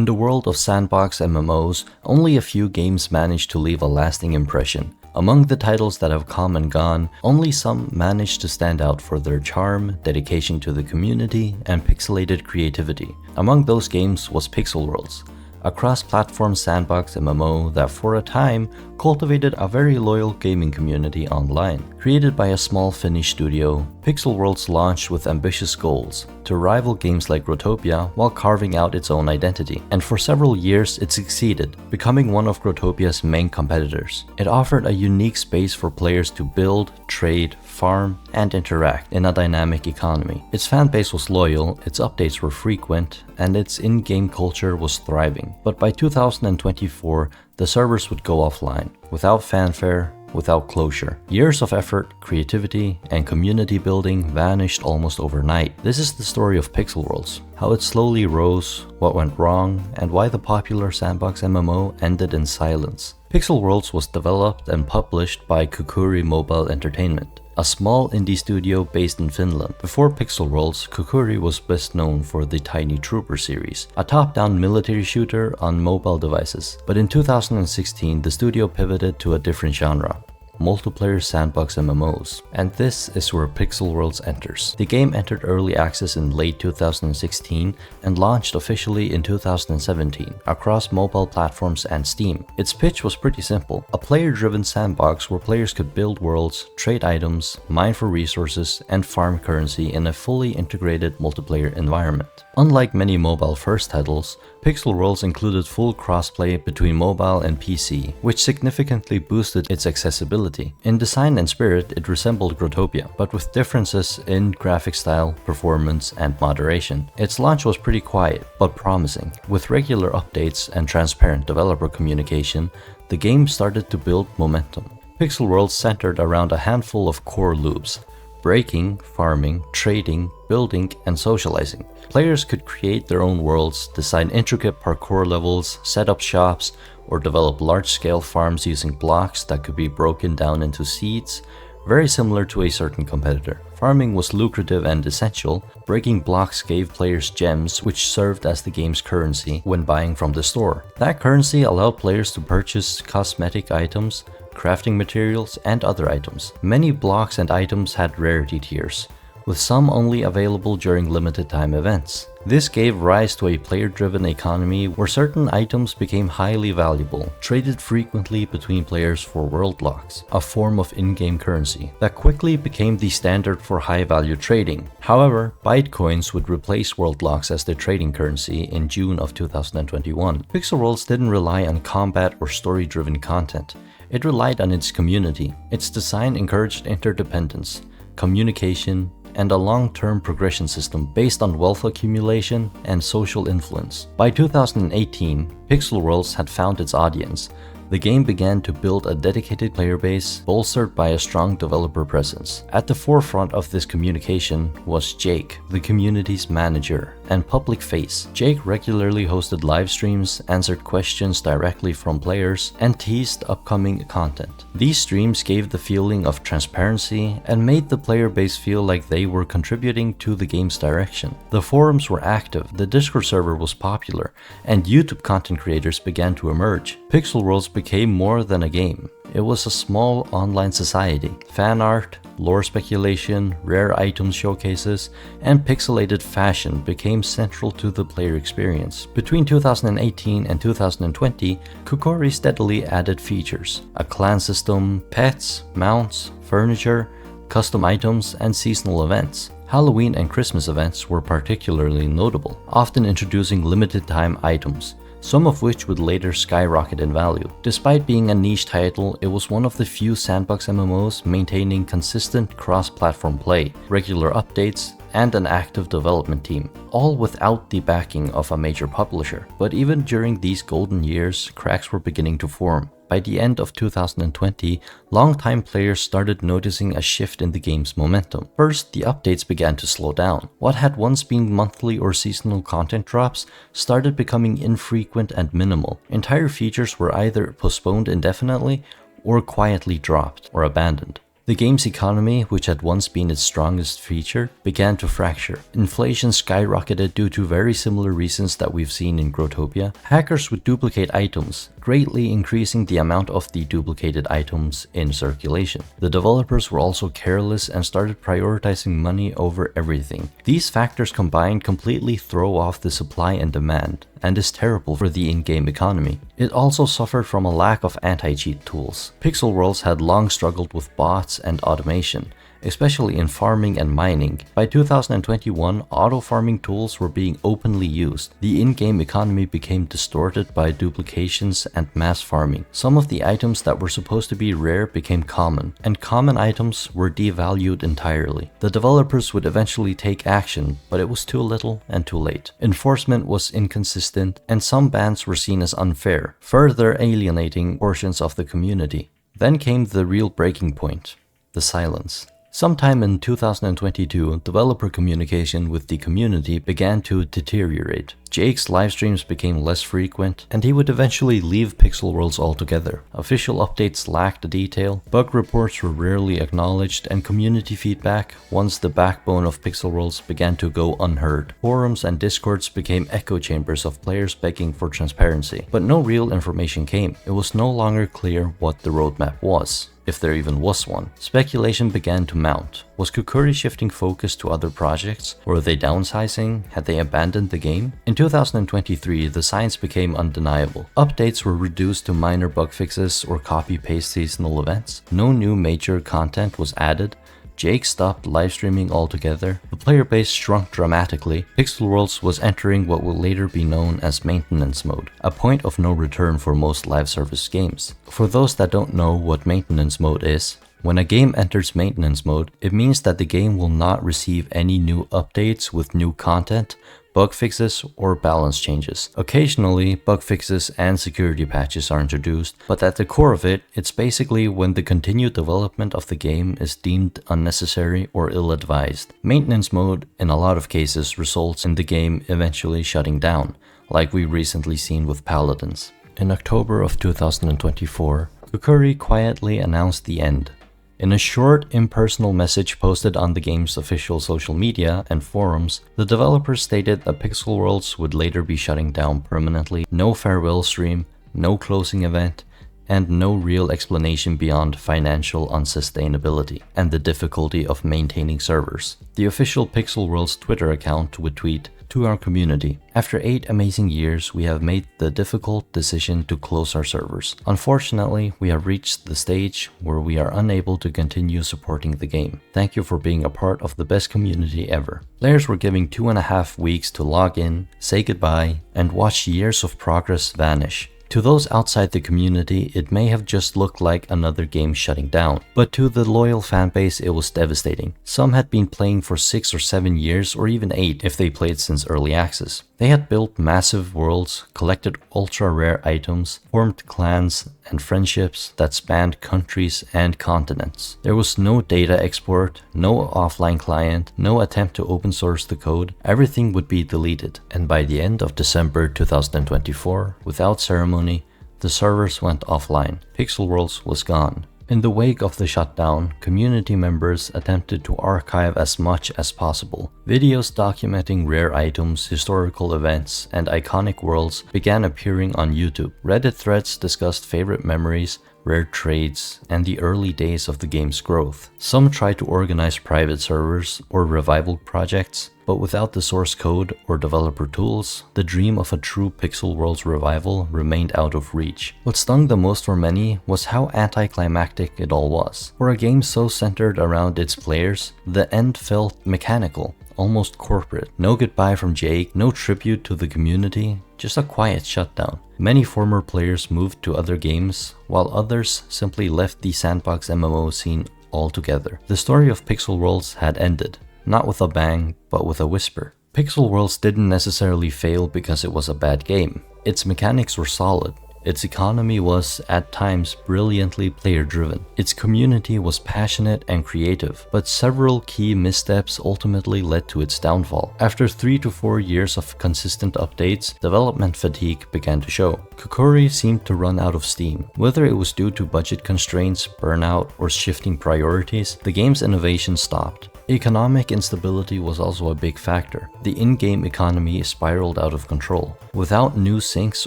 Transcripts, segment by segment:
In the world of sandbox MMOs, only a few games manage to leave a lasting impression. Among the titles that have come and gone, only some manage to stand out for their charm, dedication to the community, and pixelated creativity. Among those games was Palworld, a cross-platform sandbox MMO that for a time cultivated a very loyal gaming community online. Created by a small Finnish studio, Palworld launched with ambitious goals to rival games like Growtopia while carving out its own identity. And for several years it succeeded, becoming one of Growtopia's main competitors. It offered a unique space for players to build, trade, farm, and interact in a dynamic economy. Its fanbase was loyal, its updates were frequent, and its in-game culture was thriving. But by 2024, the servers would go offline, without fanfare, without closure. Years of effort, creativity, and community building vanished almost overnight. This is the story of Palworld, how it slowly rose, what went wrong, and why the popular sandbox MMO ended in silence. Palworld was developed and published by Kukuri Mobile Entertainment, a small indie studio based in Finland. Before Palworld, Kukuri was best known for the Tiny Trooper series, a top-down military shooter on mobile devices. But in 2016, the studio pivoted to a different genre: multiplayer sandbox MMOs. And this is where Palworld enters. The game entered early access in late 2016 and launched officially in 2017 across mobile platforms and Steam. Its pitch was pretty simple: a player-driven sandbox where players could build worlds, trade items, mine for resources, and farm currency in a fully integrated multiplayer environment. Unlike many mobile-first titles, Palworld included full crossplay between mobile and PC, which significantly boosted its accessibility. In design and spirit, it resembled Growtopia, but with differences in graphic style, performance, and moderation. Its launch was pretty quiet, but promising. With regular updates and transparent developer communication, the game started to build momentum. Palworld centered around a handful of core loops: breaking, farming, trading, building, and socializing. Players could create their own worlds, design intricate parkour levels, set up shops, or develop large-scale farms using blocks that could be broken down into seeds, very similar to a certain competitor. Farming was lucrative and essential. Breaking blocks gave players gems, which served as the game's currency when buying from the store. That currency allowed players to purchase cosmetic items, crafting materials, and other items. Many blocks and items had rarity tiers, with some only available during limited time events. This gave rise to a player-driven economy where certain items became highly valuable, traded frequently between players for world locks, a form of in-game currency that quickly became the standard for high-value trading. However, Bytecoins would replace world locks as their trading currency in June of 2021. Palworld didn't rely on combat or story-driven content. It relied on its community. Its design encouraged interdependence, communication, and a long-term progression system based on wealth accumulation and social influence. By 2018, Palworld had found its audience. The game began to build a dedicated player base, bolstered by a strong developer presence. At the forefront of this communication was Jake, the community's manager and public face. Jake regularly hosted live streams, answered questions directly from players, and teased upcoming content. These streams gave the feeling of transparency and made the player base feel like they were contributing to the game's direction. The forums were active, the Discord server was popular, and YouTube content creators began to emerge. Palworld became more than a game. It was a small online society. Fan art, lore speculation, rare item showcases, and pixelated fashion became central to the player experience. Between 2018 and 2020, Kukuri steadily added features: a clan system, pets, mounts, furniture, custom items, and seasonal events. Halloween and Christmas events were particularly notable, often introducing limited-time items, some of which would later skyrocket in value. Despite being a niche title, it was one of the few sandbox MMOs maintaining consistent cross-platform play, regular updates, and an active development team, all without the backing of a major publisher. But even during these golden years, cracks were beginning to form. By the end of 2020, longtime players started noticing a shift in the game's momentum. First, the updates began to slow down. What had once been monthly or seasonal content drops started becoming infrequent and minimal. Entire features were either postponed indefinitely or quietly dropped or abandoned. The game's economy, which had once been its strongest feature, began to fracture. Inflation skyrocketed due to very similar reasons that we've seen in Growtopia. Hackers would duplicate items, greatly increasing the amount of the duplicated items in circulation. The developers were also careless and started prioritizing money over everything. These factors combined completely throw off the supply and demand, and is terrible for the in-game economy. It also suffered from a lack of anti-cheat tools. Pixel Worlds had long struggled with bots and automation, especially in farming and mining. By 2021, auto-farming tools were being openly used. The in-game economy became distorted by duplications and mass farming. Some of the items that were supposed to be rare became common, and common items were devalued entirely. The developers would eventually take action, but it was too little and too late. Enforcement was inconsistent, and some bans were seen as unfair, further alienating portions of the community. Then came the real breaking point: the silence. Sometime in 2022, developer communication with the community began to deteriorate. Jake's livestreams became less frequent, and he would eventually leave Pixel Worlds altogether. Official updates lacked detail, bug reports were rarely acknowledged, and community feedback, once the backbone of Pixel Worlds, began to go unheard. Forums and discords became echo chambers of players begging for transparency, but no real information came. It was no longer clear what the roadmap was, if there even was one. Speculation began to mount. Was Kukuri shifting focus to other projects? Were they downsizing? Had they abandoned the game? In 2023, the signs became undeniable. Updates were reduced to minor bug fixes or copy-paste seasonal events. No new major content was added. Jake stopped live streaming altogether. The player base shrunk dramatically. Pixel Worlds was entering what will later be known as maintenance mode, a point of no return for most live service games. For those that don't know what maintenance mode is, when a game enters maintenance mode, it means that the game will not receive any new updates with new content, bug fixes, or balance changes. Occasionally, bug fixes and security patches are introduced, but at the core of it, it's basically when the continued development of the game is deemed unnecessary or ill-advised. Maintenance mode, in a lot of cases, results in the game eventually shutting down, like we recently seen with Paladins. In October of 2024, Kukuri quietly announced the end. In a short, impersonal message posted on the game's official social media and forums, the developers stated that Pixel Worlds would later be shutting down permanently, no farewell stream, no closing event, and no real explanation beyond financial unsustainability and the difficulty of maintaining servers. The official Pixel Worlds Twitter account would tweet, "To our community, after 8 amazing years, we have made the difficult decision to close our servers. Unfortunately, we have reached the stage where we are unable to continue supporting the game. Thank you for being a part of the best community ever." Players were given 2.5 weeks to log in, say goodbye, and watch years of progress vanish. To those outside the community, it may have just looked like another game shutting down, but to the loyal fanbase it was devastating. Some had been playing for 6 or 7 years, or even 8 if they played since early access. They had built massive worlds, collected ultra-rare items, formed clans and friendships that spanned countries and continents. There was no data export, no offline client, no attempt to open source the code. Everything would be deleted, and by the end of December 2024, without ceremony, the servers went offline. Pixel Worlds was gone. In the wake of the shutdown, community members attempted to archive as much as possible. Videos documenting rare items, historical events, and iconic worlds began appearing on YouTube. Reddit threads discussed favorite memories, rare trades, and the early days of the game's growth. Some tried to organize private servers or revival projects, but without the source code or developer tools, the dream of a true Pixel Worlds revival remained out of reach. What stung the most for many was how anticlimactic it all was. For a game so centered around its players, the end felt mechanical, almost corporate. No goodbye from Jake, no tribute to the community, just a quiet shutdown. Many former players moved to other games, while others simply left the sandbox MMO scene altogether. The story of Pixel Worlds had ended, not with a bang, but with a whisper. Pixel Worlds didn't necessarily fail because it was a bad game. Its mechanics were solid. Its economy was, at times, brilliantly player-driven. Its community was passionate and creative, but several key missteps ultimately led to its downfall. After 3 to 4 years of consistent updates, development fatigue began to show. Kokori seemed to run out of steam. Whether it was due to budget constraints, burnout, or shifting priorities, the game's innovation stopped. Economic instability was also a big factor. The in-game economy spiraled out of control. Without new sinks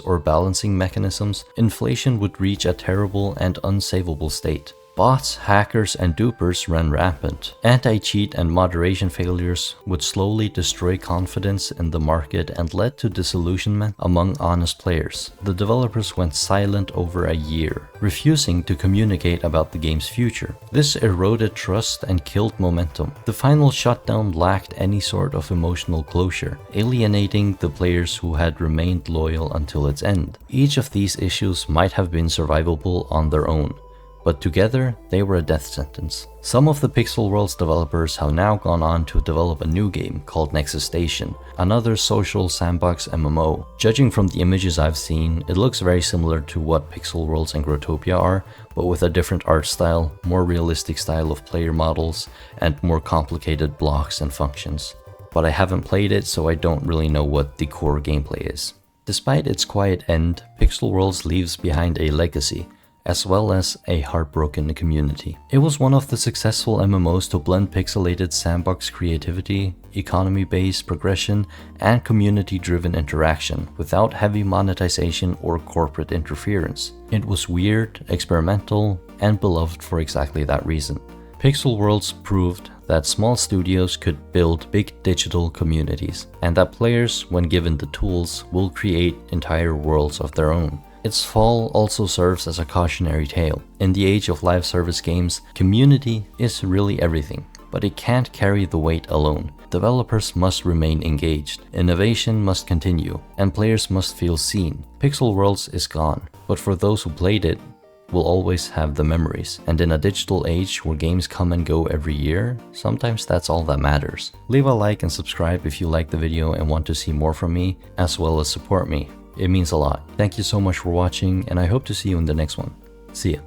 or balancing mechanisms, inflation would reach a terrible and unsavable state. Bots, hackers, and dupers ran rampant. Anti-cheat and moderation failures would slowly destroy confidence in the market and led to disillusionment among honest players. The developers went silent over a year, refusing to communicate about the game's future. This eroded trust and killed momentum. The final shutdown lacked any sort of emotional closure, alienating the players who had remained loyal until its end. Each of these issues might have been survivable on their own, but together they were a death sentence. Some of the Palworld's developers have now gone on to develop a new game called Nexus Station, another social sandbox MMO. Judging from the images I've seen, it looks very similar to what Palworld and Growtopia are, but with a different art style, more realistic style of player models, and more complicated blocks and functions. But I haven't played it, so I don't really know what the core gameplay is. Despite its quiet end, Palworld leaves behind a legacy, as well as a heartbroken community. It was one of the successful MMOs to blend pixelated sandbox creativity, economy-based progression, and community-driven interaction without heavy monetization or corporate interference. It was weird, experimental, and beloved for exactly that reason. Palworld proved that small studios could build big digital communities, and that players, when given the tools, will create entire worlds of their own. Its fall also serves as a cautionary tale. In the age of live service games, community is really everything, but it can't carry the weight alone. Developers must remain engaged, innovation must continue, and players must feel seen. Palworld is gone, but for those who played it, will always have the memories. And in a digital age where games come and go every year, sometimes that's all that matters. Leave a like and subscribe if you like the video and want to see more from me, as well as support me. It means a lot. Thank you so much for watching, and I hope to see you in the next one. See ya.